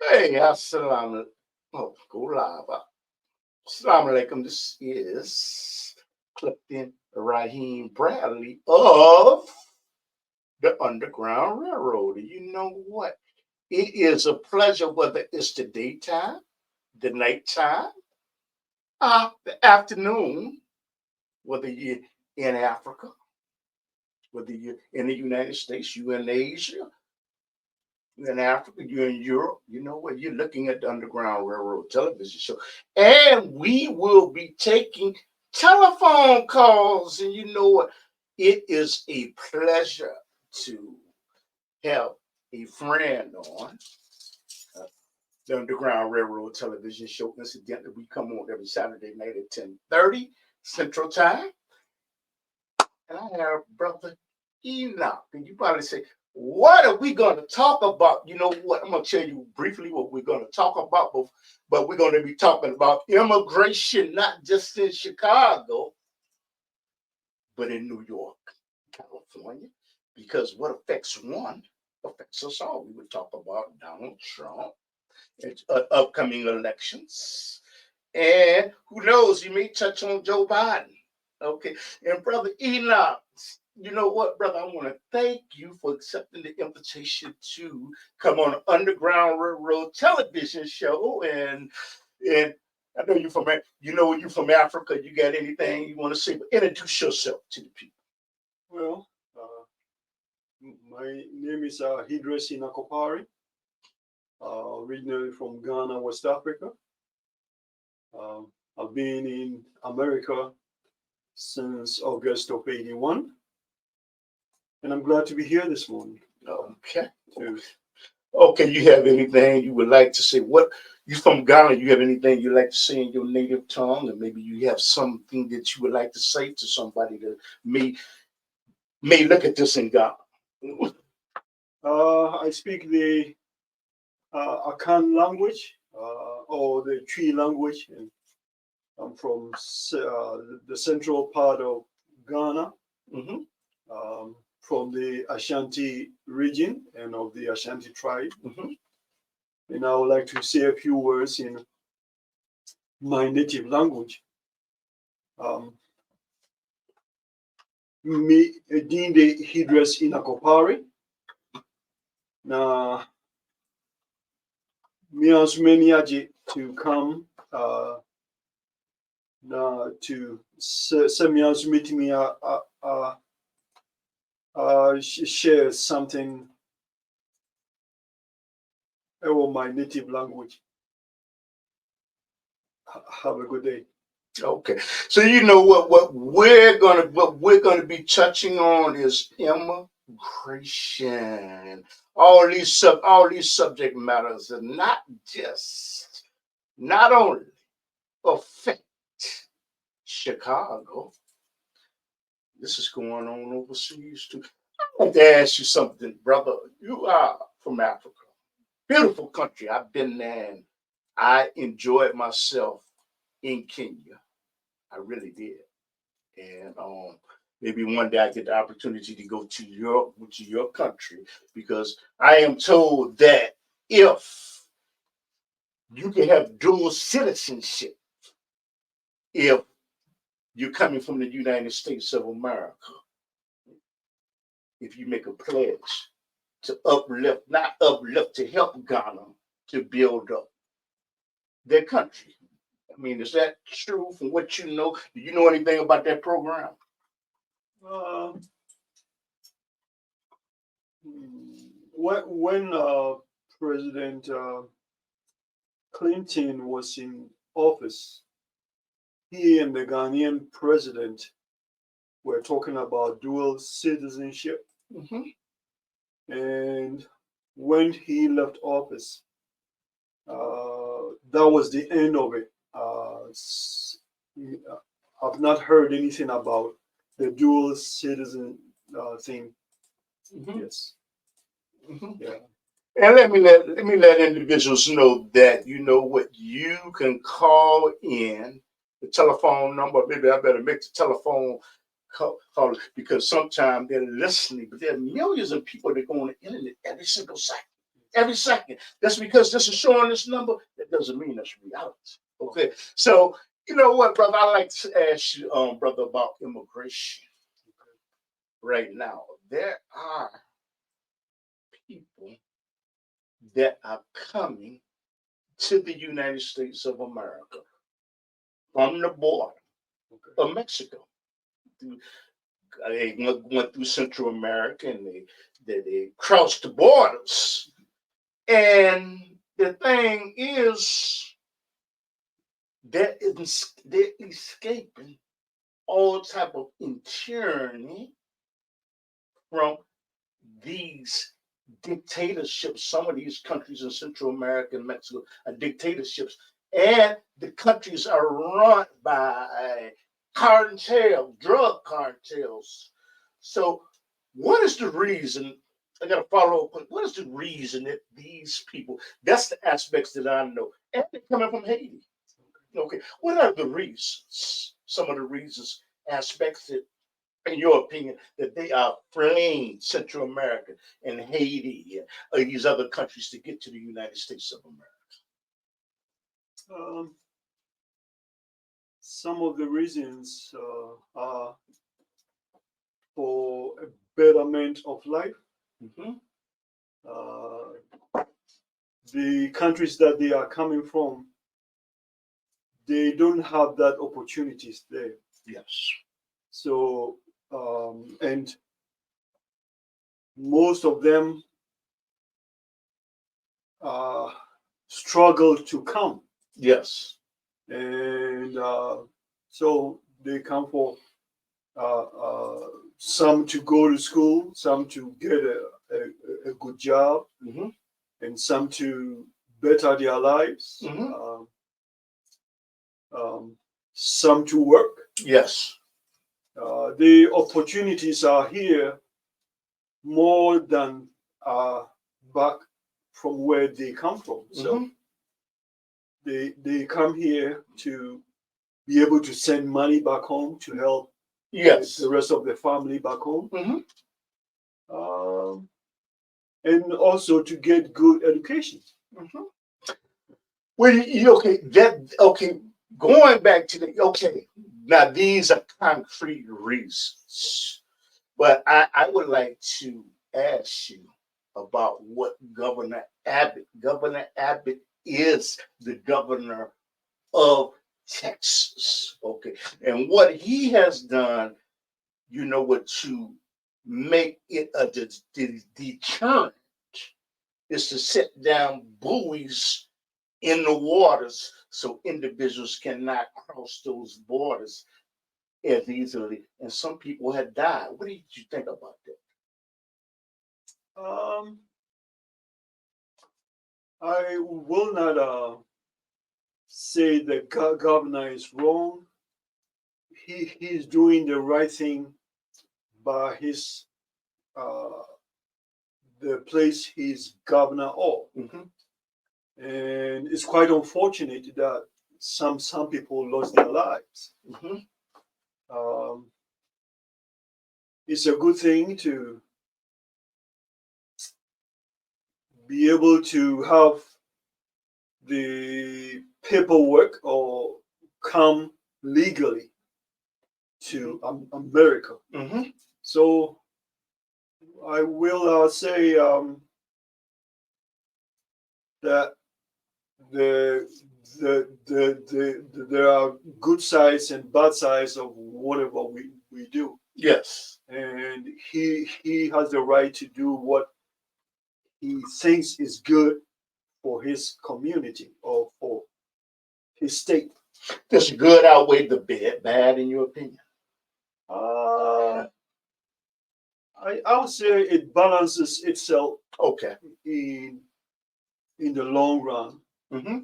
Hey, assalamu Oh, go live. Assalamu alaikum. This is Clifton Raheem Bradley of the Underground Railroad. And you know what? It is a pleasure, whether it's the daytime, the nighttime, the afternoon, whether you're in Africa, whether you're in the United States, you in Asia, in Africa, you're in Europe, you know what? You're looking at the Underground Railroad television show. And we will be taking telephone calls. And you know what? It is a pleasure to have a friend on uh, the Underground Railroad television show. Incidentally, we come on every Saturday night at 10:30 Central Time. And I have Brother Enoch. And you probably say, what are we going to talk about? You know what? I'm going to tell you briefly what we're going to talk about, but we're going to be talking about immigration, not just in Chicago, but in New York, California, because what affects one affects us all. We would talk about Donald Trump and upcoming elections. And who knows, you may touch on Joe Biden. Okay. And Brother Enoch, you know what, brother? I want to thank you for accepting the invitation to come on the Underground Railroad television show. And I know you're from Africa. You got anything you want to say? But introduce yourself to the people. Well, my name is HEDRECE Enoch Opare, originally from Ghana, West Africa. I've been in America since August of '81, and I'm glad to be here this morning. Okay. To, Okay, you have anything you would like to say? What you from Ghana? You have anything you like to say in your native tongue, and maybe you have something that you would like to say to somebody that may look at this in Ghana. I speak the Akan language, or the Tree language, and I'm from the central part of Ghana. Mm-hmm. From the Ashanti region and of the Ashanti tribe. Mm-hmm. And I would like to say a few words in my native language. Me edinde HEDRECE Enoch Opare. Na miasmeniaji to come na to semias meet me share something about my native language. Have a good day. Okay, so you know what we're gonna be touching on is immigration. All these subject matters are not only affect Chicago. This is going on overseas too. I want to ask you something, brother. You are from Africa, beautiful country. I've been there and I enjoyed myself in Kenya. I really did. And maybe one day I get the opportunity to go to your country, because I am told that if you can have dual citizenship, if you're coming from the United States of America, if you make a pledge to uplift, not uplift, to help Ghana to build up their country. I mean, is that true from what you know? Do you know anything about that program? Uh, when President Clinton was in office, he and the Ghanaian president were talking about dual citizenship. Mm-hmm. And when he left office, that was the end of it. I've not heard anything about the dual citizen thing. Mm-hmm. Yes. Mm-hmm. Yeah. And let individuals know that you know what you can call in the telephone number. Maybe I better make the telephone call, because sometimes they're listening, but there are millions of people that go on the internet every single second. every second. That's because this is showing this number. That doesn't mean that's reality. Okay, so you know what, brother? I like to ask you, brother, about immigration. Right now, there are people that are coming to the United States of America from the border of Mexico. They went through Central America and they crossed the borders. And the thing is, they're escaping all type of tyranny from these dictatorships. Some of these countries in Central America and Mexico are dictatorships, and the countries are run by cartels, drug cartels. So, what is the reason? I got to follow up. What is the reason that these people? That's the aspects that I know, and they're coming from Haiti. Okay, what are the reasons? Some of the reasons, aspects that, in your opinion, that they are fleeing Central America and Haiti and these other countries to get to the United States of America? Some of the reasons are for a betterment of life. Mm-hmm. The countries that they are coming from, they don't have that opportunities there. Yes. So, and most of them struggle to come. Yes. And so they come for some to go to school, some to get a good job, Mm-hmm. and some to better their lives, Mm-hmm. some to work. Yes. The opportunities are here more than back from where they come from. So Mm-hmm. they come here to be able to send money back home to help Yes. the rest of the family back home. Mm-hmm. And also to get good education. Mm-hmm. Well, okay, going back to the, okay, now these are concrete reasons, but I would like to ask you about what Governor Abbott is the governor of Texas, okay, and what he has done, you know what, to make it a deterrent is to set down buoys in the waters so individuals cannot cross those borders as easily. And some people had died. What did you think about that? I will not say the governor is wrong. He's doing the right thing by his the place he's governor of. Mm-hmm. And it's quite unfortunate that some people lost their lives. Mm-hmm. It's a good thing to be able to have the paperwork or come legally to America. Mm-hmm. So I will say that there are good sides and bad sides of whatever we do. Yes. And he has the right to do what he thinks is good for his community or for his state. Does good outweigh the bad in your opinion? I would say it balances itself. Okay. In the long run. Mm-hmm.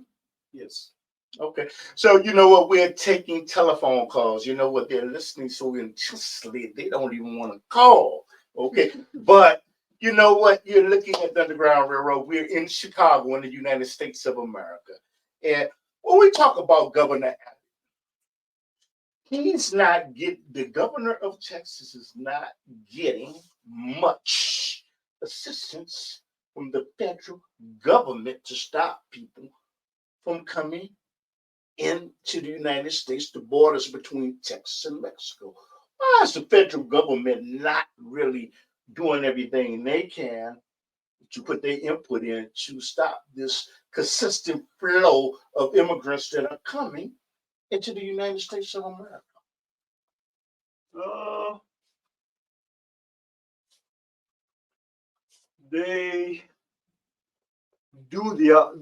Yes. Okay. So you know what? We're taking telephone calls. You know what? They're listening so intensely they don't even want to call. Okay. But you know what? You're looking at the Underground Railroad. We're in Chicago in the United States of America. And when we talk about Governor Abbott, the governor of Texas is not getting much assistance from the federal government to stop people from coming into the United States, the borders between Texas and Mexico. Why is the federal government not really doing everything they can to put their input in to stop this consistent flow of immigrants that are coming into the United States of America? Uh, they do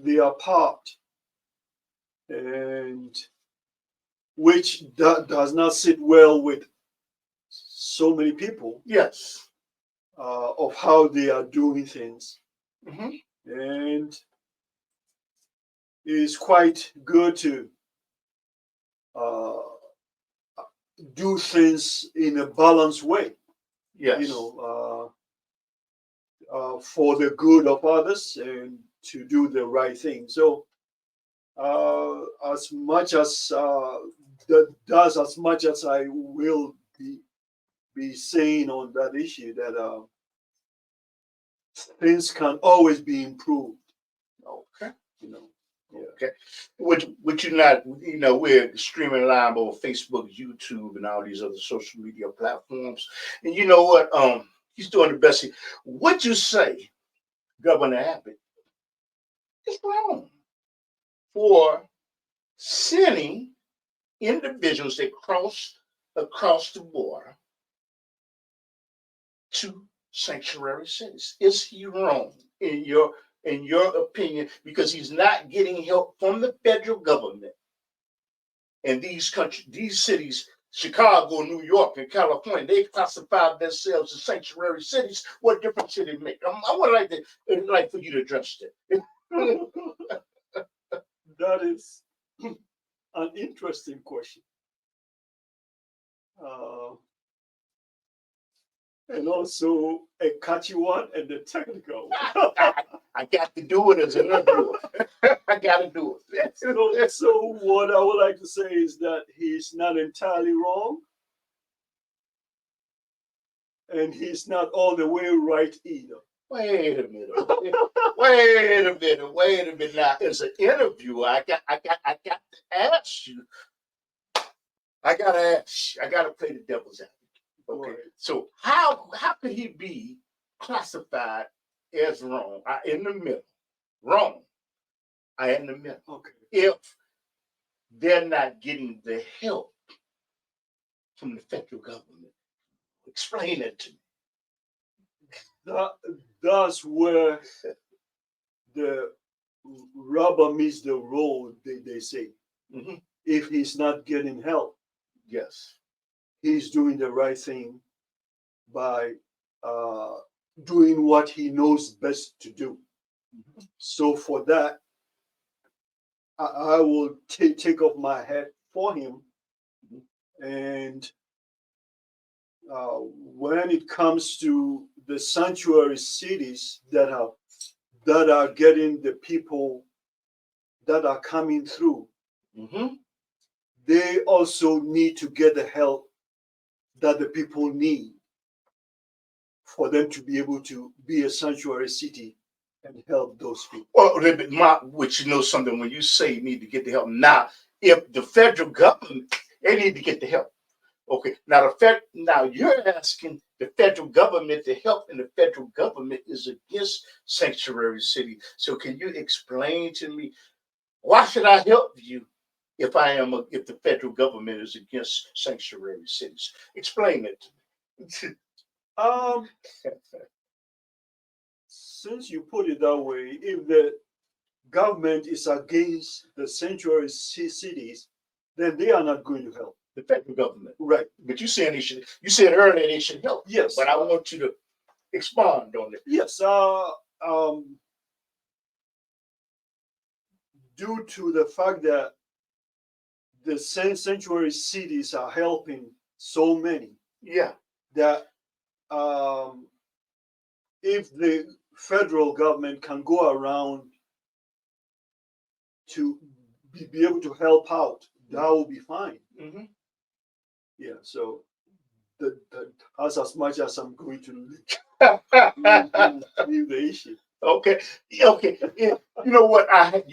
their part, and which does not sit well with so many people Yes. of how they are doing things. Mhm. And it's quite good to uh, do things in a balanced way, Yes. For the good of others and to do the right thing. So, as much as as much as I will be saying on that issue, that things can always be improved. Okay. You know. Yeah. Okay. Would you not, we're streaming live on Facebook, YouTube, and all these other social media platforms. And you know what? He's doing the best. What you say, Governor Abbott, is wrong for sending individuals that cross across the border to sanctuary cities. Is he wrong in your opinion? Because he's not getting help from the federal government. And these cities, Chicago, New York, and California, they classified themselves as sanctuary cities. What difference should it make? I would like for you to address that. That is an interesting question. And also a catchy one and a technical one. I got to do it as an interviewer. I got to do it. So what I would like to say is that he's not entirely wrong, and he's not all the way right either. Wait a minute. Wait a minute. Wait a minute. Now, as an interviewer, I got to ask you. I gotta play the devil's advocate. Okay. Right. So how could he be classified as wrong? In the middle. Wrong. In the middle. Okay. If they're not getting the help from the federal government. Explain it to me. That's where the rubber meets the road, they say. Mhm. If he's not getting help, Yes. he's doing the right thing by doing what he knows best to do. Mhm. So for that, I will take off my hat for him. Mhm. And when it comes to the sanctuary cities that are getting the people that are coming through, Mhm. they also need to get the help that the people need for them to be able to be a sanctuary city and help those people. Well, which you know something when you say you need to get the help. Now, if the federal government, they need to get the help. Okay. Now you're asking the federal government to help, and the federal government is against sanctuary city. So can you explain to me why should I help you if if the federal government is against sanctuary cities? Explain it to me. Um, since you put it that way, if the government is against the sanctuary cities, then they are not going to help. The federal government. Right. But you said you said earlier they should help. Yes. But I want you to expand on it. Yes. Due to the fact that the sanctuary cities are helping so many, Yeah. that if the federal government can go around to be able to help out, that will be fine. Mm-hmm. Yeah. So that's as much as I'm going to leave the issue. Okay. Okay. Yeah. You know what I have.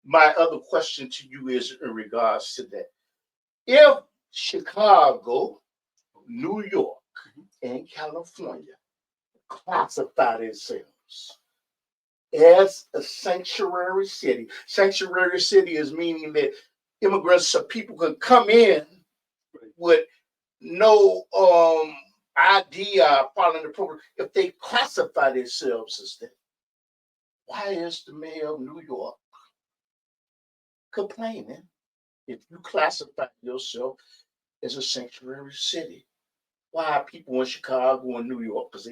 My other question to you is in regards to that. If Chicago, New York, and California classify themselves as a sanctuary city. Sanctuary city is meaning that immigrants or people can come in with no ID following the program. If they classify themselves as that, why is the mayor of New York complaining if you classify yourself as a sanctuary city? Why are people in Chicago and New York, because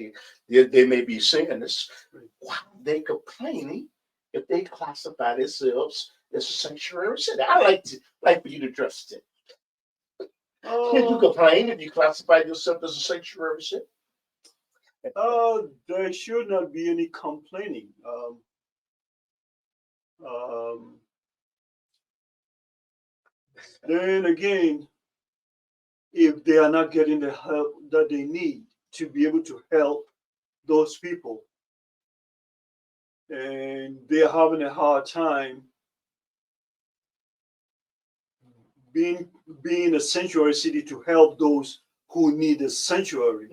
they may be saying this, why are they complaining if they classify themselves as a sanctuary city? I like for you to address it. Can you complain if you classify yourself as a sanctuary city? There should not be any complaining. Um, then again, if they are not getting the help that they need to be able to help those people, and they're having a hard time being a sanctuary city to help those who need a sanctuary,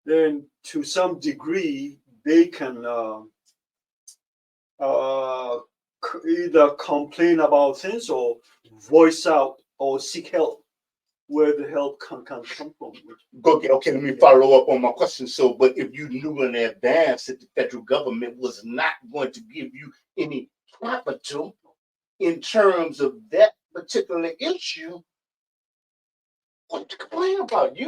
then to some degree they can either complain about things or voice out or seek help where the help can come from. Okay, let me follow up on my question. So, but if you knew in advance that the federal government was not going to give you any capital in terms of that particular issue, what to complain about?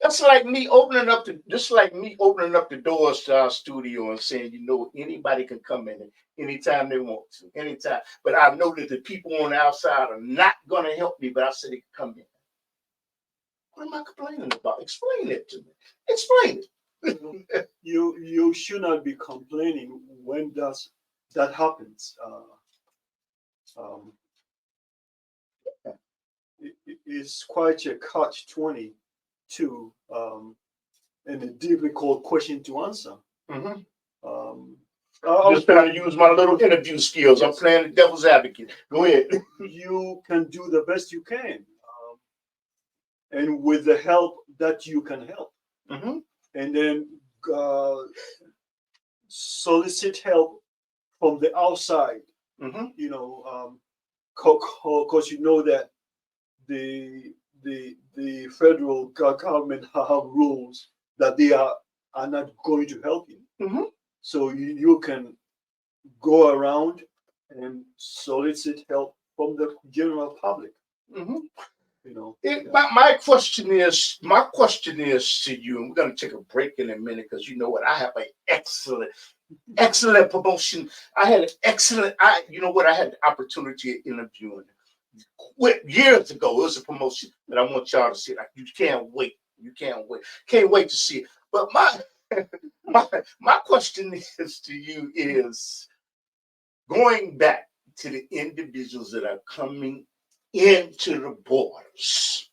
That's like me opening up the doors to our studio and saying, anybody can come in anytime they want to, anytime. But I know that the people on the outside are not going to help me, but I said they can come in. What am I complaining about? Explain it to me. Explain it. You should not be complaining when that happens. Um, it's quite a catch-22 and a difficult question to answer. Um, I'm just trying to use my little interview skills. I'm playing the devil's advocate. Go ahead. You can do the best you can, and with the help that you can help, and then solicit help from the outside. Because you know that the federal government have rules that they are not going to help you. So you can go around and solicit help from the general public. My question is to you, and we're going to take a break in a minute because you know what, I have an excellent promotion. I had an excellent. I had the opportunity of interviewing years ago. It was a promotion that I want y'all to see. Like, you can't wait. Can't wait to see it. But my question is to you is going back to the individuals that are coming into the borders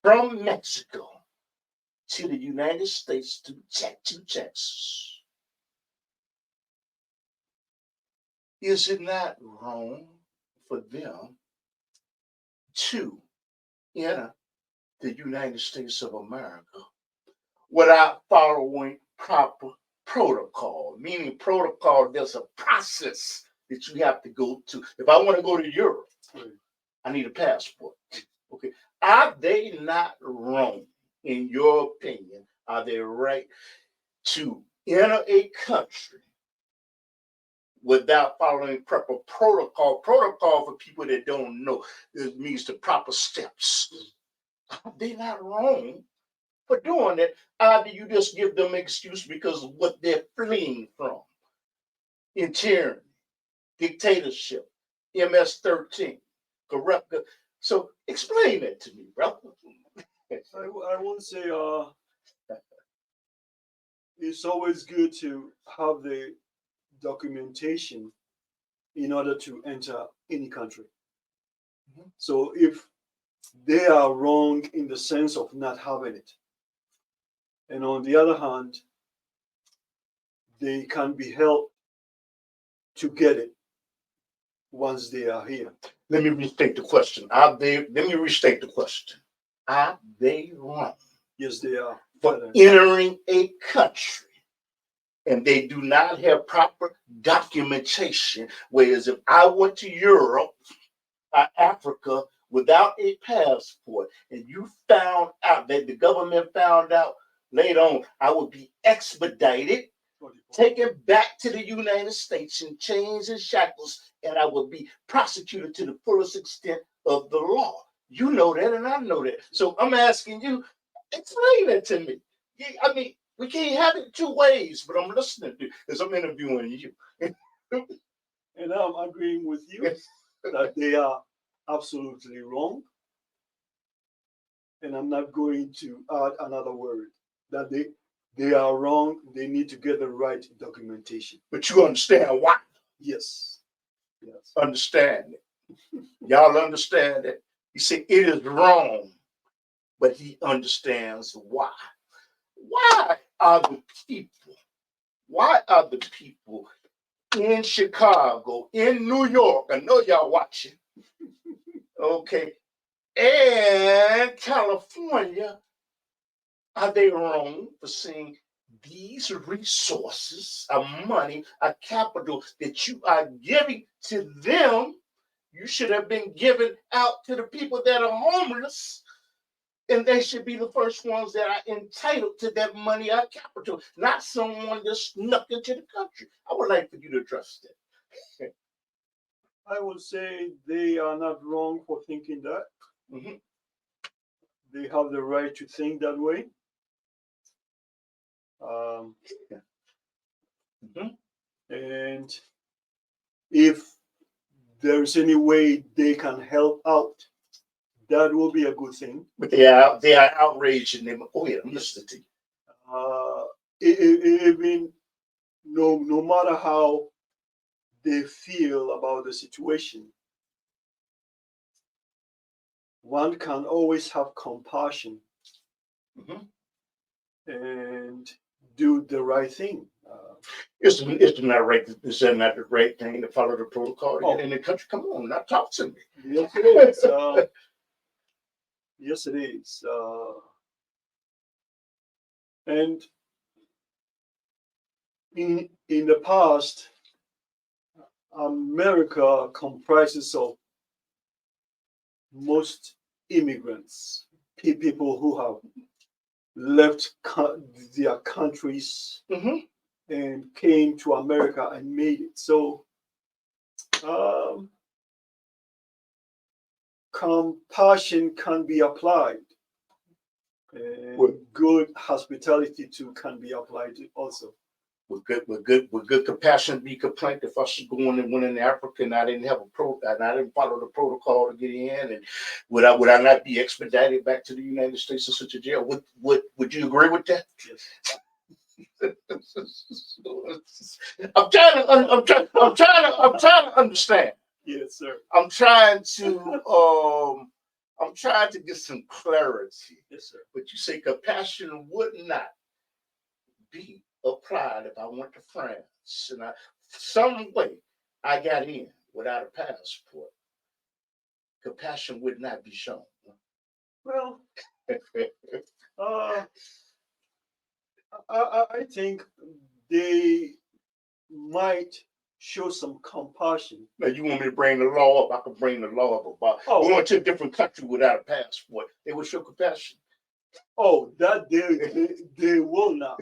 from Mexico to the United States to Texas. Is it not wrong for them to enter the United States of America without following proper protocol? Meaning protocol, there's a process that you have to go to. If I want to go to Europe, I need a passport. Okay. Are they not wrong, in your opinion? Are they right to enter a country without following proper protocol? Protocol, for people that don't know, it means the proper steps. Are they not wrong for doing that? Either you just give them an excuse because of what they're fleeing from: in tyranny, dictatorship, MS-13, corrupt. So explain that to me, brother. I won't say it's always good to have the documentation in order to enter any country. So if they are wrong in the sense of not having it, and on the other hand, they can be helped to get it once they are here. Let me restate the question. Are they? Let me restate the question. Are they wrong Yes, they are. for entering a country and they do not have proper documentation? Whereas if I went to Europe or Africa without a passport and you found out that the government found out later on, I would be expedited, taken back to the United States in chains and shackles, and I would be prosecuted to the fullest extent of the law. You know that, and I know that. So I'm asking you, explain that to me. I mean, we can't have it two ways, but I'm listening to you because I'm interviewing you. And I'm agreeing with you that they are absolutely wrong. And I'm not going to add another word that they are wrong. They need to get the right documentation. But you understand why? Yes. Yes. Understand it. Y'all understand it. He said it is wrong, but he understands why. Why are the people? Why are the people in Chicago, in New York? I know y'all watching. Okay. And California, are they wrong for seeing these resources, a money, a capital that you are giving to them? You should have been given out to the people that are homeless, and they should be the first ones that are entitled to that money or capital, not someone that snuck into the country. I would like for you to address that. I would say they are not wrong for thinking that. Mhm. They have the right to think that way. Mhm. And if there's any way they can help out, that will be a good thing. But they are outraged and they oh yeah, I'm listening to you. Even no matter how they feel about the situation, one can always have compassion Mhm. and do the right thing. It's not right. Is that not the right thing to follow the protocol to get in the country? Come on, now talk to me. Yes, it is. Yes, it is. And in the past, America comprises of most immigrants, people who have left their countries Mhm. and came to America and made it. So compassion can be applied, and good hospitality too can be applied also. With good compassion be complaint if I should go in and went in Africa and I didn't have and I didn't follow the protocol to get in, and would I not be expedited back to the United States or such a jail? Would you agree with that? Yes. I'm trying to understand. Yes, sir. I'm trying to get some clarity. Yes, sir. But you say compassion would not be applied if I went to France and some way I got in without a passport. Compassion would not be shown. Well, I think they might show some compassion. Now you want me to bring the law up? I can bring the law up about going to a different country without a passport. They would show compassion. Oh, that they will not.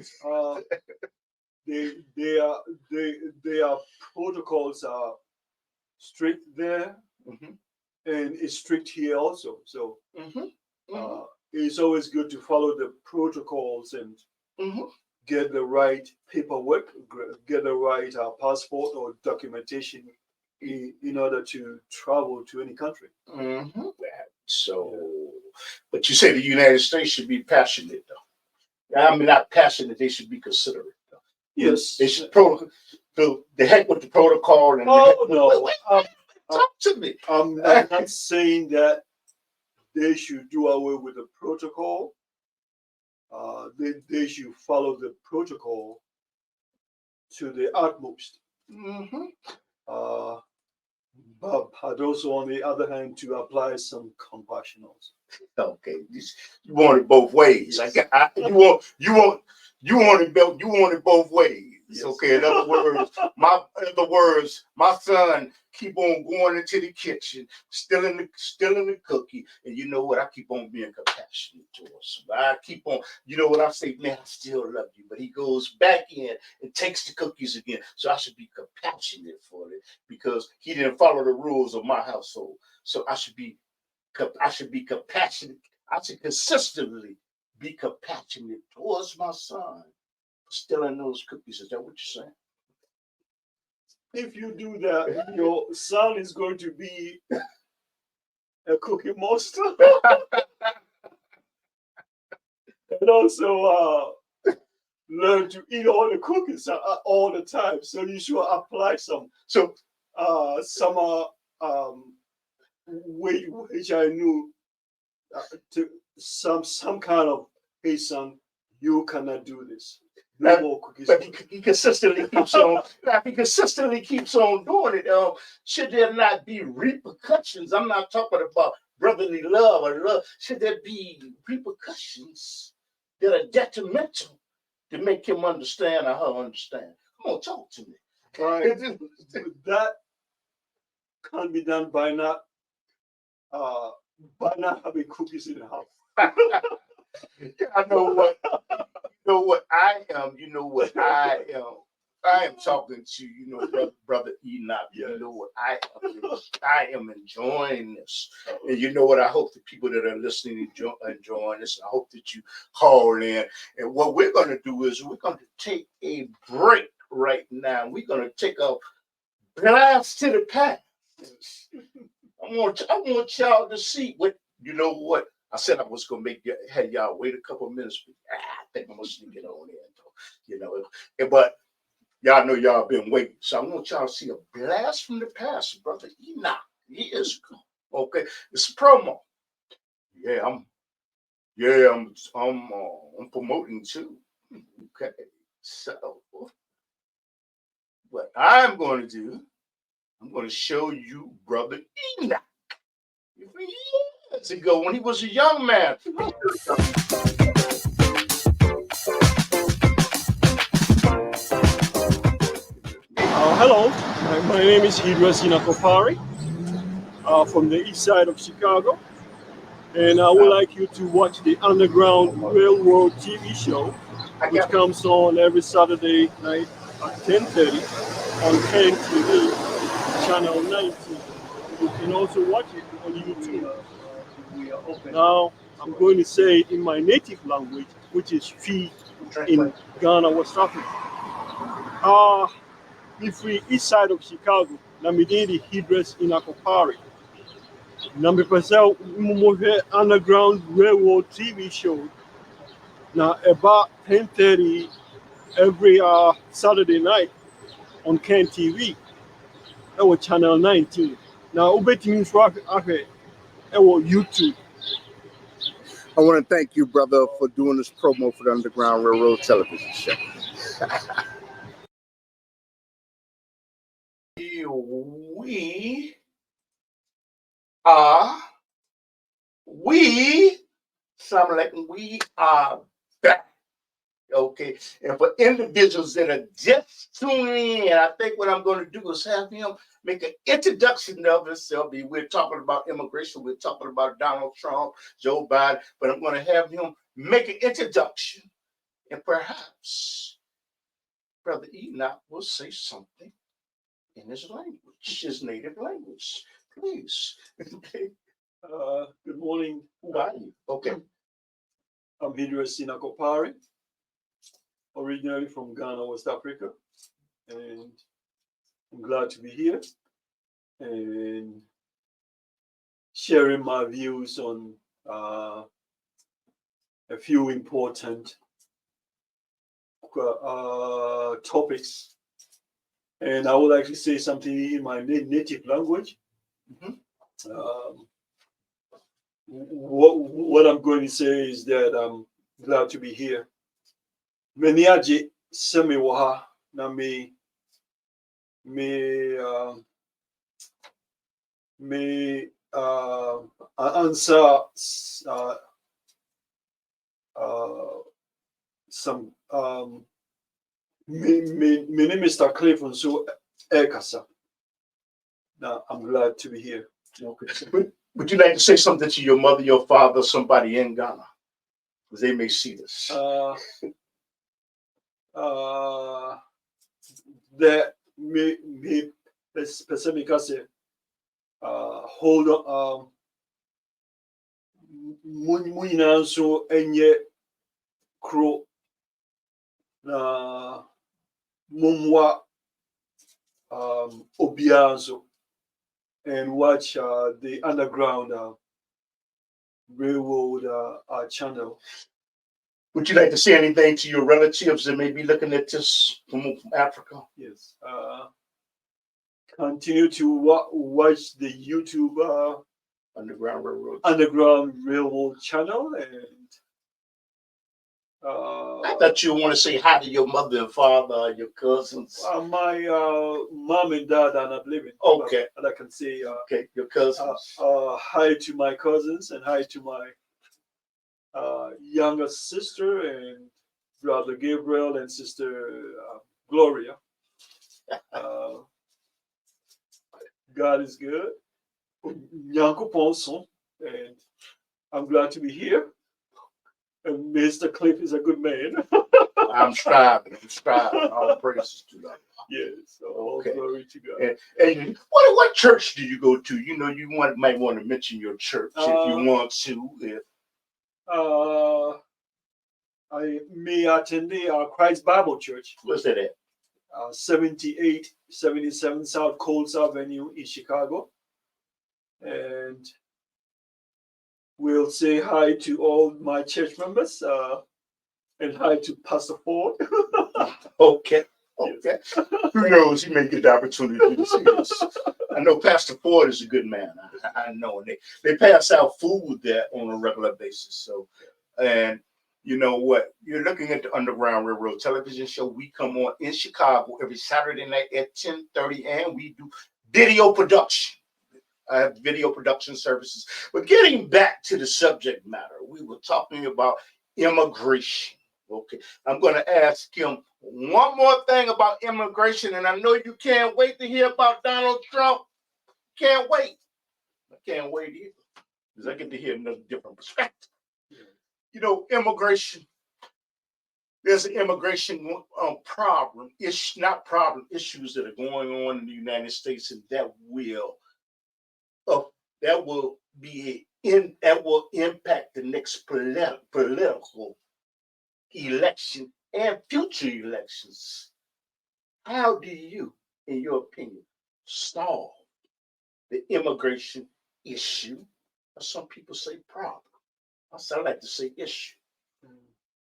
Their protocols are strict there, Mhm. and it's strict here also. So Mhm. it's always good to follow the protocols and Mhm. get the right paperwork, get the right passport or documentation in order to travel to any country. Mhm. So, but you say the United States should be passionate, though. I mean, not passionate. They should be considerate, though. Yes. They should the heck with the protocol and no. Talk to me. I'm not saying that they should do away with the protocol. they should follow the protocol to the utmost. Mm-hmm. But also on the other hand to apply some compassion also. Okay, you want it both ways. Yes. You want it both ways. Yes. Okay. In other words, my son keep on going into the kitchen, stealing the cookie, and you know what? I keep on being compassionate towards him. I keep on, you know what I say, man, I still love you, but he goes back in and takes the cookies again. So I should be compassionate for it because he didn't follow the rules of my household. So I should be compassionate. I should consistently be compassionate towards my son for stealing those cookies. Is that what you're saying? If you do that, your son is going to be a cookie monster. And also learn to eat all the cookies all the time. So you should apply some way which I knew to some kind of, hey son, you cannot do this. No more cookies. But he consistently keeps on. If he consistently keeps on doing it, should there not be repercussions? I'm not talking about brotherly love or love. Should there be repercussions that are detrimental to make him understand or her understand? Come on, talk to me. Right. That can't be done by not having cookies in the house. I know what. You know what I am. You know what I am. I am talking to brother Enoch. Yes. You know what I am. I am enjoying this, and you know what I hope the people that are listening enjoying this. I hope that you call in. And what we're going to do is we're going to take a break right now. We're going to take a blast to the past. I want y'all to see what you know what. I said I was gonna have y'all wait a couple of minutes, but I think I'm gonna sneak it on in, but y'all know y'all been waiting. So I want y'all to see a blast from the past, brother Enoch. Years ago. Okay, it's a promo. Yeah, I'm promoting too. Okay, so what I'm going to do, I'm going to show you brother Enoch. Years ago when he was a young man. Hello, my name is HEDRECE Enoch Opare from the east side of Chicago, and I would like you to watch the Underground Railroad TV show, which comes on every Saturday night at 10:30 on KTV, channel 19. You can also watch it on YouTube. Now, I'm going to say it in my native language, which is Fi in Ghana, West Africa. If we east side of Chicago, na midini HEDRECE Enoch Opare. Na mepesa mumohe Underground Railroad TV show. Now about 10:30 every Saturday night on Ken TV. That was channel 19. Now ubeti means YouTube. I want to thank you, brother, for doing this promo for the Underground Railroad television show. We are back. Okay, and for individuals that are just tuning in, I think what I'm going to do is have him make an introduction of himself. We're talking about immigration, we're talking about Donald Trump, Joe Biden, but I'm going to have him make an introduction, and perhaps Brother Enoch will say something in his language, his native language. Please. Good morning. Who are you? Okay. I'm HEDRECE Enoch Opare, originally from Ghana, West Africa, and I'm glad to be here and sharing my views on a few important topics. And I would like to say something in my native language. Mm-hmm. What I'm going to say is that glad to be here. Meniaje Semiwaha na me answer some me name is Mr. Cliff so Ekasa. Now I'm glad to be here. Okay. Would you like to say something to your mother, your father, somebody in Ghana? Because they may see this. That me specifically say hold on munyina nso enye kro na mumwa obia nso and watch the underground railroad channel. Would you like to say anything to your relatives that may be looking at this from Africa? Yes. Continue to watch the YouTube Underground Railroad channel, and I thought you want to say hi to your mother and father, your cousins. My mom and dad are not living. Okay. And I can say okay, your cousins. Hi to my cousins and hi to my younger sister and brother Gabriel and sister Gloria. God is good. And I'm glad to be here. And Mr. Cliff is a good man. I'm striving. All praises to God. Yes, all glory to God. And what church do you go to? You know, might want to mention your church if you want to. I may attend the Christ Bible Church. Where's that at? 7877 South Coles Avenue in Chicago. And we'll say hi to all my church members and hi to Pastor Ford. Okay. Who knows? He may get the opportunity to see this. I know Pastor Ford is a good man. I know. And they pass out food there on a regular basis. So, and you know what? You're looking at the Underground Railroad television show. We come on in Chicago every Saturday night at 10:30, and we do video production. I have video production services. But getting back to the subject matter, we were talking about immigration. Okay, I'm going to ask him one more thing about immigration, and I know you can't wait to hear about Donald Trump. Can't wait. I can't wait either, because I get to hear another different perspective. You know, immigration. There's an immigration problem. It's not problem issues that are going on in the United States, and that will impact the next political election and future elections. How do you, in your opinion, solve the immigration issue? Or some people say problem. I like to say issue.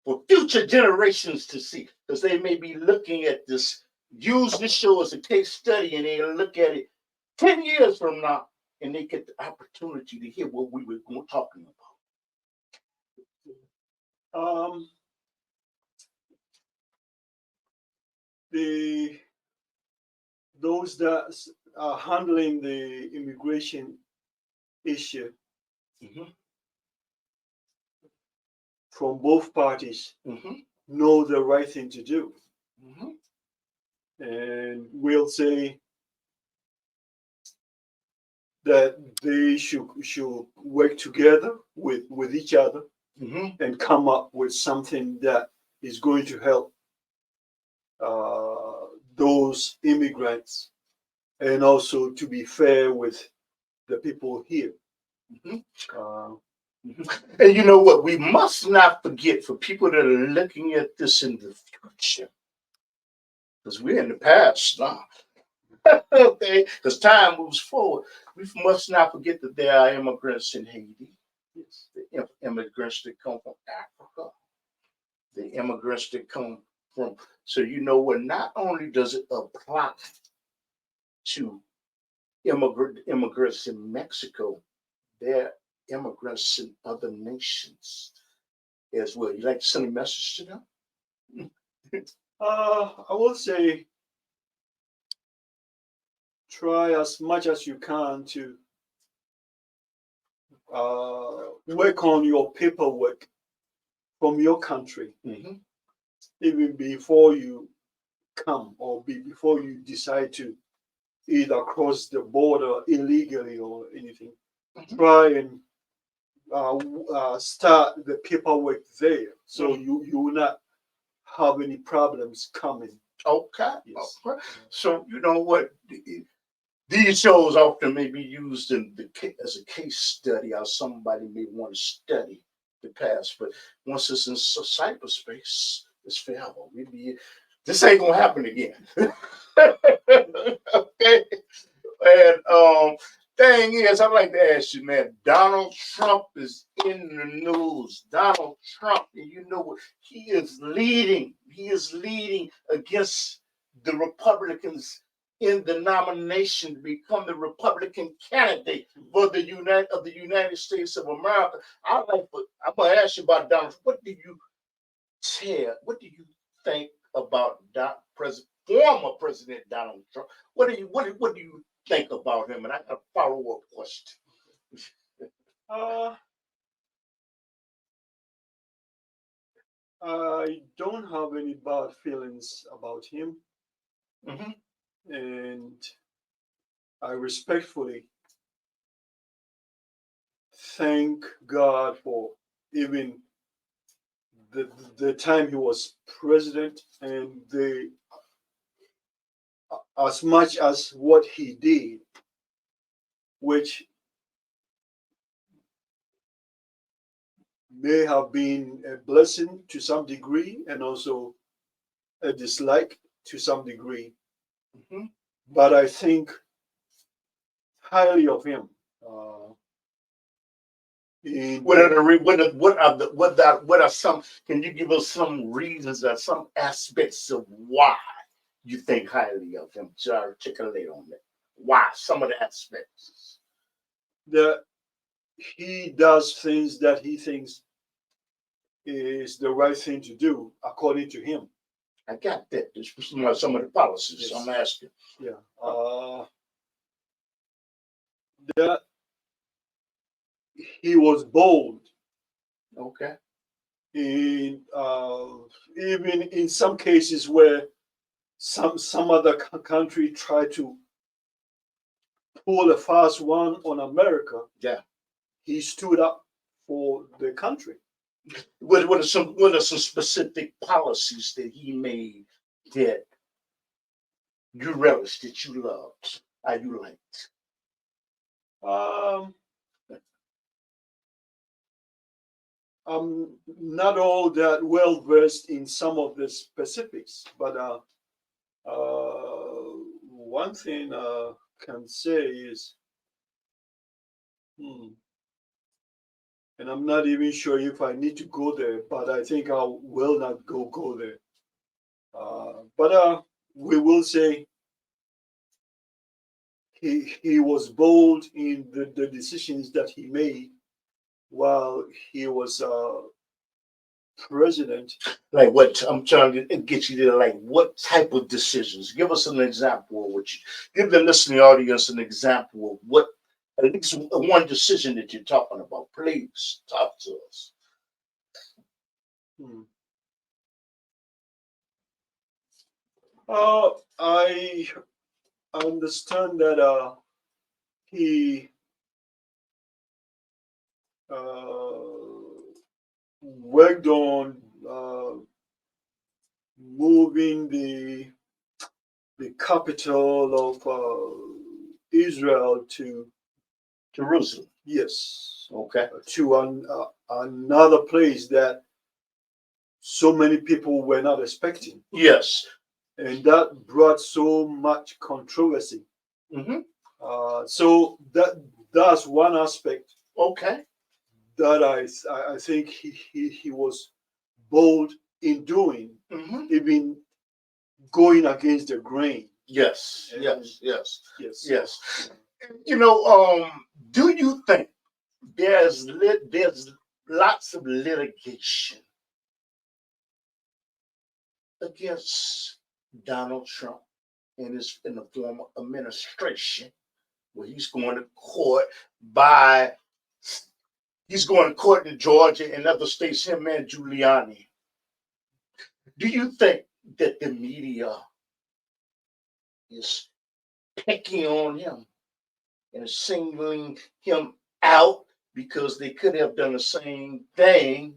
For future generations to see, because they may be looking at this, use this show as a case study, and they look at it 10 years from now, and they get the opportunity to hear what we were talking about. Those that are handling the immigration issue from both parties know the right thing to do. And we'll say that they should work together with each other and come up with something that is going to help those immigrants, and also to be fair with the people here. And you know what? We must not forget, for people that are looking at this in the future, because we're in the past now. Okay, because time moves forward. We must not forget that there are immigrants in Haiti. Yes, the immigrants that come from Africa, the immigrants that come from. So you know what? Not only does it apply to immigrants in Mexico, there are immigrants in other nations. as well. You like to send a message to them? I will say try as much as you can to work on your paperwork from your country, Mm-hmm. even before you come or before you decide to either cross the border illegally or anything. Mm-hmm. Try and start the paperwork there, so Mm-hmm. you will not have any problems coming. Okay. Yes. Okay. So you know what? These shows often may be used as a case study, how somebody may want to study the past. But once it's in cyberspace, it's forever. This ain't gonna happen again. Okay. And thing is, I'd like to ask you, man. Donald Trump is in the news. Donald Trump, and you know what? He is leading. He is leading against the Republicans in the nomination to become the Republican candidate for the United States of America. I'm gonna ask you about Donald. What do you think about former President Donald Trump? What do you think about him? And I got a follow-up question. Uh, I don't have any bad feelings about him, Mm-hmm. and I respectfully thank God for even the time he was president and the as much as what he did, which may have been a blessing to some degree and also a dislike to some degree. Mm-hmm. But I think highly of him. What are the re- what are some? Can you give us some reasons or some aspects of why you think highly of him? To articulate on that. Why some of the aspects? that he does things that he thinks is the right thing to do according to him. I got that. This was some of the policies. Yes. I'm asking. Yeah. That he was bold Okay. in even in some cases where some other country tried to pull a fast one on America. Yeah. He stood up for the country. What are some specific policies that he made that you relished, that you loved, how you liked? Um, I'm not all that well versed in some of the specifics, but one thing I can say is, and I'm not even sure if I need to go there, but I think I will not go there. But we will say he was bold in the decisions that he made while he was president. Like what? I'm trying to get you to like what type of decisions? Give us an example of what you give the listening audience an example of what at least one decision that you're talking about. Please talk to us. Hmm. I understand that he worked on moving the capital of Israel to, Jerusalem. yes, Okay. to another place that so many people were not expecting, Yes. and that brought so much controversy. Mm-hmm. So that's one aspect Okay. that I think he was bold in doing, Mm-hmm. even going against the grain. Yes. And Yes. Yes. yes, Yes. You know, do you think there's lots of litigation against Donald Trump and his in the former administration, where he's going to court by he's going to court in Georgia and other states, him and Giuliani. Do you think that the media is picking on him and singling him out because they could have done the same thing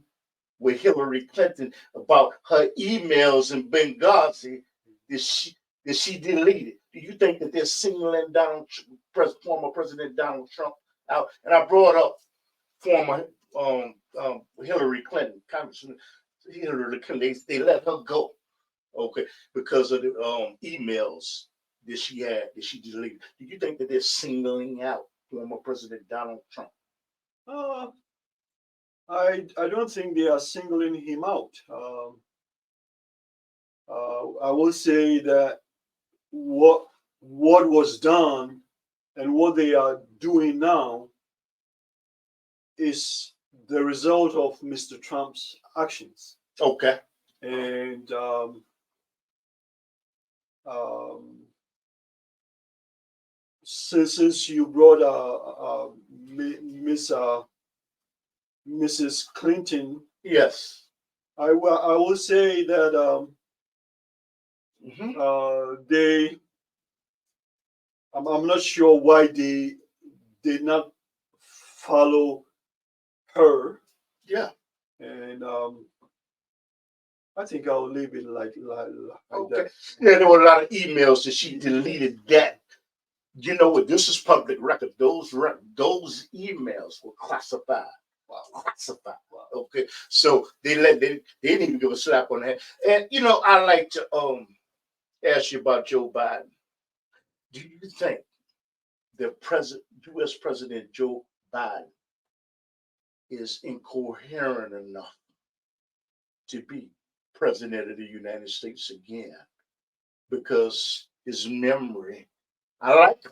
with Hillary Clinton about her emails in Benghazi that she deleted? Do you think that they're singling former President Donald Trump out? And I brought up former Hillary Clinton, Congressman Hillary Clinton. They let her go, okay, because of the emails that she had that she deleted. Do you think that they're singling out former President Donald Trump? I don't think they are singling him out. I will say that what was done and what they are doing now is the result of Mr. Trump's actions. Okay. And since you brought Mrs. Clinton, yes, I will say that I'm not sure why they did not follow her. Yeah. And I think I'll leave it like okay. that. Yeah, there were a lot of emails that she deleted that. You know what? This is public record. Those emails were classified. Wow. Classified. Wow. Okay. So they didn't even give a slap on the head. And you know, I like to ask you about Joe Biden. Do you think the U.S. President Joe Biden is incoherent enough to be president of the United States again? Because his memory, I like him.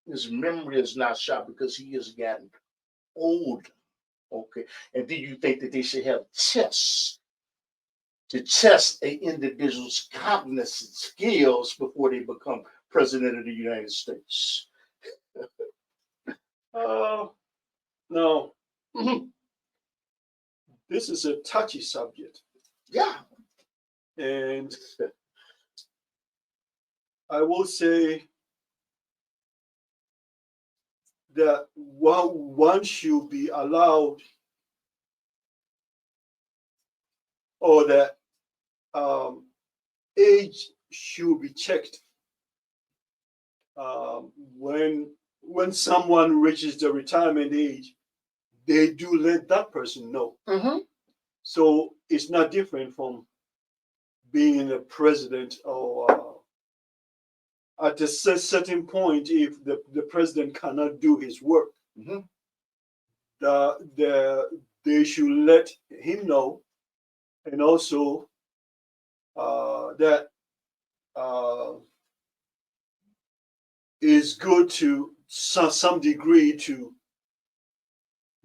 His memory is not sharp because he has gotten older. Okay. And do you think that they should have tests to test an individual's cognitive skills before they become president of the United States? No. This is a touchy subject. Yeah. And I will say that one should be allowed, or that age should be checked when someone reaches the retirement age. They do let that person know. Mm-hmm. So it's not different from being a president, or at a certain point, if the president cannot do his work, mm-hmm. They should let him know, and also that is good to some degree to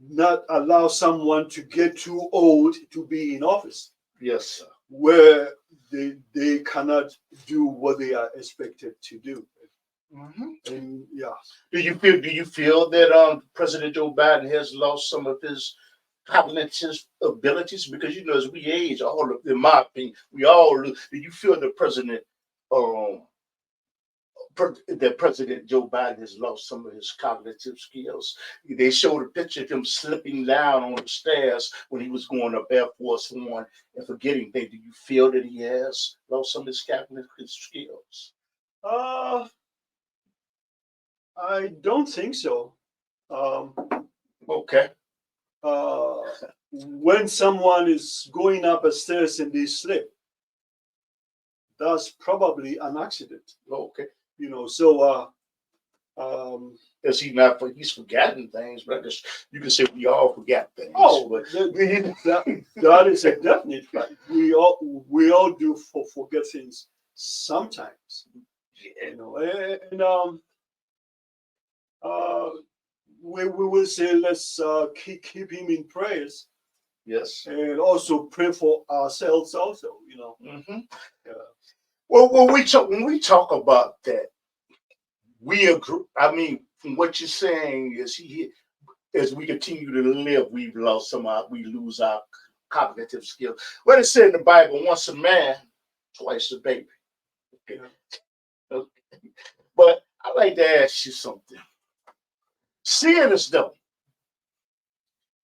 not allow someone to get too old to be in office. Yes, sir. Where they cannot do what they are expected to do. Mm-hmm. And yeah. Do you feel that President Joe Biden has lost some of his cognitive abilities? Because you know, as we age, in my opinion, we all lose. Do you feel the President Joe Biden has lost some of his cognitive skills? They showed a picture of him slipping down on the stairs when he was going up Air Force One and forgetting things. Do you feel that he has lost some of his cognitive skills? I don't think so. Okay. When someone is going up a stairs and they slip, that's probably an accident. Okay. You know, so is he not? He's forgotten things, but you can say we all forget things. Oh, but that is a definite fact. We all do forget things sometimes. Yeah. You know, and we will say let's keep him in prayers. Yes. and also pray for ourselves also, you know. Mm-hmm. Yeah. Well, when we talk about that, we agree. I mean, from what you're saying is as we continue to live, we lose our cognitive skills. What it said in the Bible, once a man, twice a baby. Okay. Yeah. Okay. But I'd like to ask you something. Seeing as though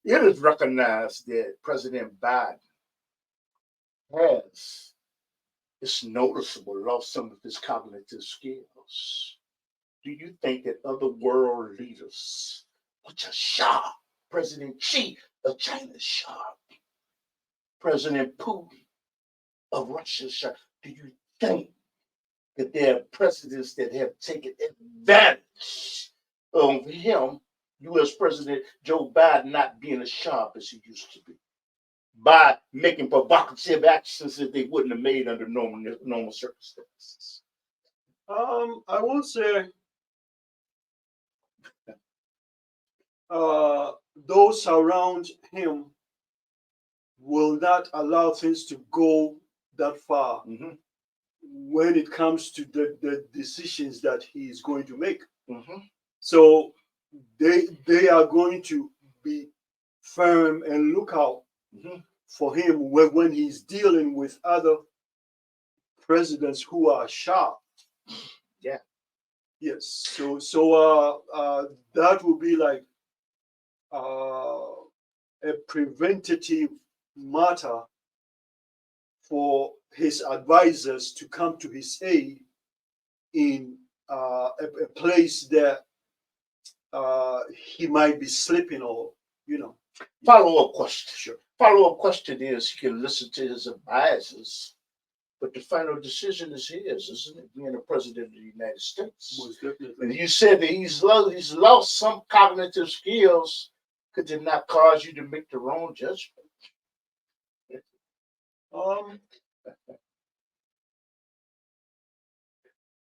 it is recognized that President Biden has, it's noticeable, lost some of his cognitive skills. Do you think that other world leaders, which are sharp, President Xi of China is sharp, President Putin of Russia is sharp, do you think that there are presidents that have taken advantage of him, U.S. President Joe Biden, not being as sharp as he used to be, by making provocative actions that they wouldn't have made under normal circumstances? I would say those around him will not allow things to go that far Mm-hmm. when it comes to the decisions that he is going to make. Mm-hmm. So they are going to be firm and look out Mm-hmm. for him when he's dealing with other presidents who are sharp. Yeah. Yes. That would be like a preventative matter for his advisors to come to his aid in a place that he might be slipping, or you know. Follow-up question. Sure. Follow-up question is he can listen to his advisors, but the final decision is his, isn't it? Being the president of the United States. Most definitely. And you said that he's lost some cognitive skills. Could it not cause you to make the wrong judgment? Um,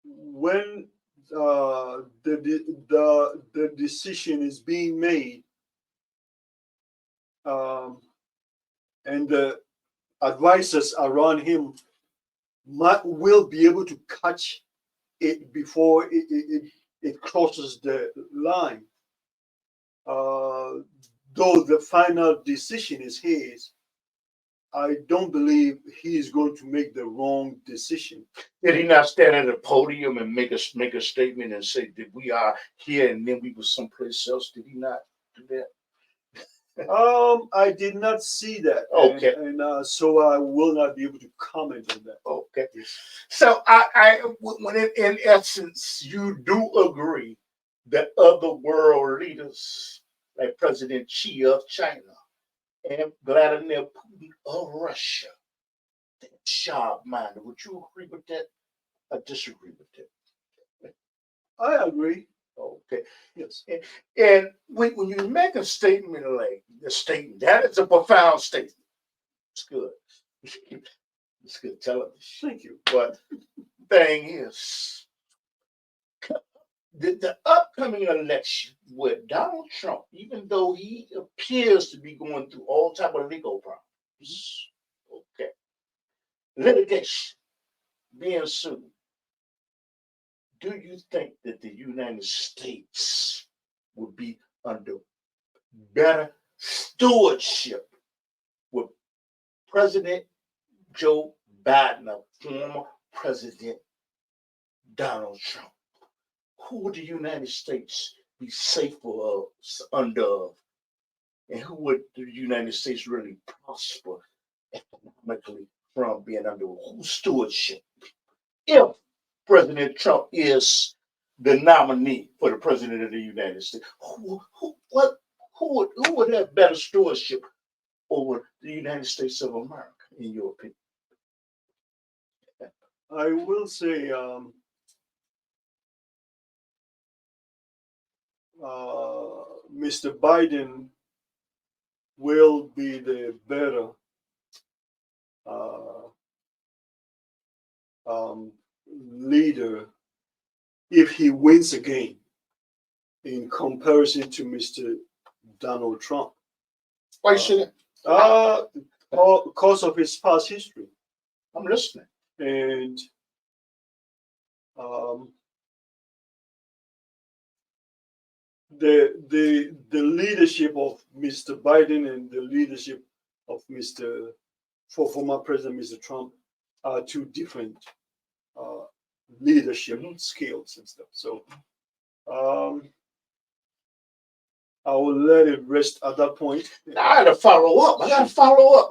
when the decision is being made, and the advisors around him will be able to catch it before it crosses the line. Though the final decision is his, I don't believe he is going to make the wrong decision. Did he not stand at a podium and make a statement and say that we are here and then we were someplace else? Did he not do that? I did not see that. Okay. And so I will not be able to comment on that. Okay. Yes. So when in essence, you do agree that other world leaders like President Xi of China and Vladimir Putin of Russia, they're sharp-minded. Would you agree with that? I disagree with that. I agree. Okay. Yes. And when you make a statement like the statement, that is a profound statement. It's good. It's good television. Thank you. But thing is, the upcoming election with Donald Trump, even though he appears to be going through all type of legal problems, okay, litigation, being sued, do you think that the United States would be under better stewardship with President Joe Biden, or former President Donald Trump? Who would the United States be safer under? And who would the United States really prosper economically from being under whose stewardship? If President Trump is the nominee for the president of the United States, who would have better stewardship over the United States of America, in your opinion? I will say Mr. Biden will be the better uh, leader if he wins again in comparison to Mr. Donald Trump. Why should it? Because of his past history, I'm listening. and um, the leadership of Mr. Biden and the leadership of former President Mr. Trump are two different uh, leadership skills and stuff. So um, I will let it rest at that point. Now, I got to follow up. I got to follow up.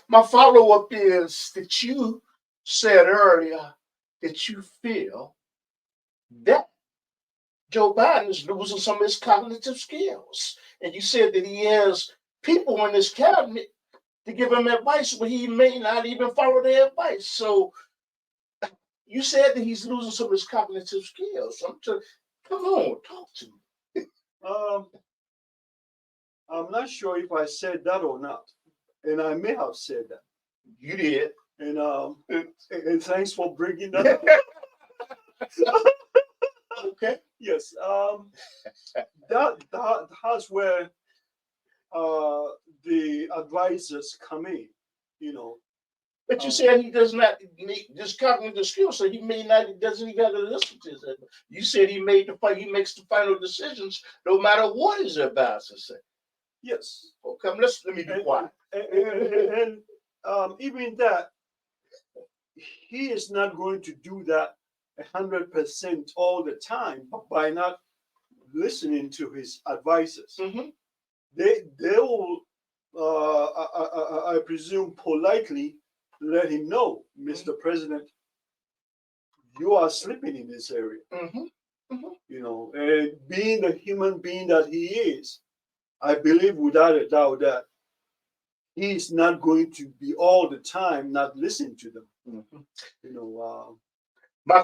My follow up is that you said earlier that you feel that Joe Biden is losing some of his cognitive skills, and you said that he has people in his cabinet to give him advice, but he may not even follow their advice. So you said that he's losing some of his cognitive skills. Come on, talk to me. I'm not sure if I said that or not, and I may have said that. You did, and thanks for bringing that up. Okay. Yes. That's where the advisors come in. You know. But you said he does not need this cognitive skills, so he may not. Doesn't he got to listen to his advice? You said he makes the final decisions, no matter what his advisors say. Yes. Okay, let me be quiet. And even that, he is not going to do that 100% all the time by not listening to his advisors. Mm-hmm. They will, I presume, politely let him know, Mr. President, you are slipping in this area. Mm-hmm. Mm-hmm. You know, and being the human being that he is, I believe without a doubt that he is not going to be all the time not listening to them. Mm-hmm. You know, my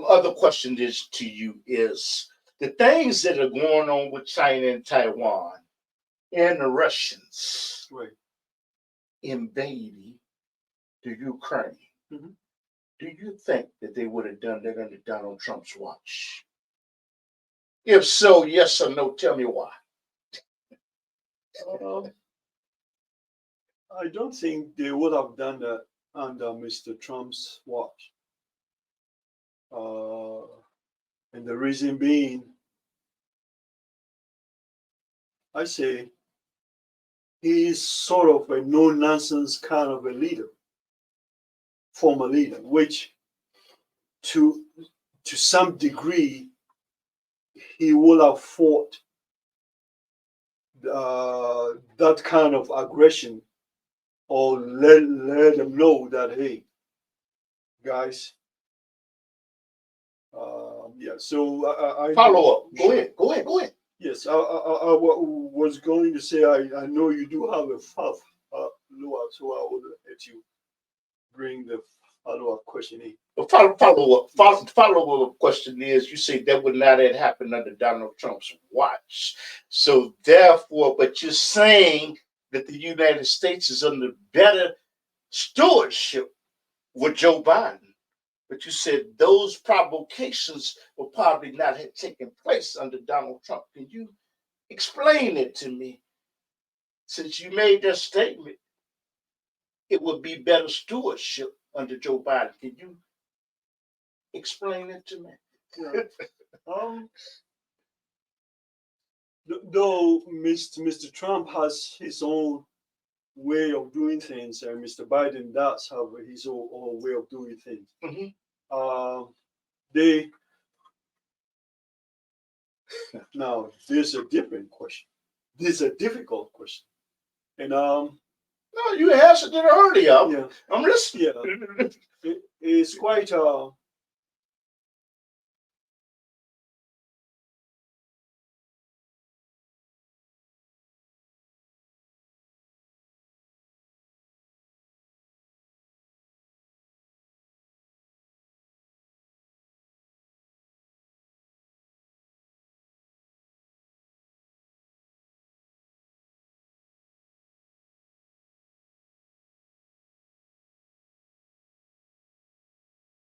other question is to you is the things that are going on with China and Taiwan and the Russians invading the Ukraine. Mm-hmm. Do you think that they would have done that under Donald Trump's watch? If so, yes or no, tell me why. I don't think they would have done that under Mr. Trump's watch. And the reason being, I say, he is sort of a no-nonsense kind of a leader, former leader, which to some degree, he will have fought that kind of aggression, or let them know that, hey, guys, yeah. So I follow up. Go ahead. Yes, I was going to say I know you do have a follow-up, so I will let you bring the follow-up question in. Follow-up question is, you say that would not have happened under Donald Trump's watch. So therefore, but you're saying that the United States is under better stewardship with Joe Biden. But you said those provocations will probably not have taken place under Donald Trump. Can you explain it to me? Since you made that statement, it would be better stewardship under Joe Biden. Can you explain it to me? Yeah. Though Mr. Trump has his own way of doing things, and Mr. Biden does have his own way of doing things. Mm-hmm. Now, there's a different question. This is a difficult question, and no, you answered it earlier. Yeah, I'm listening. Yeah, it's quite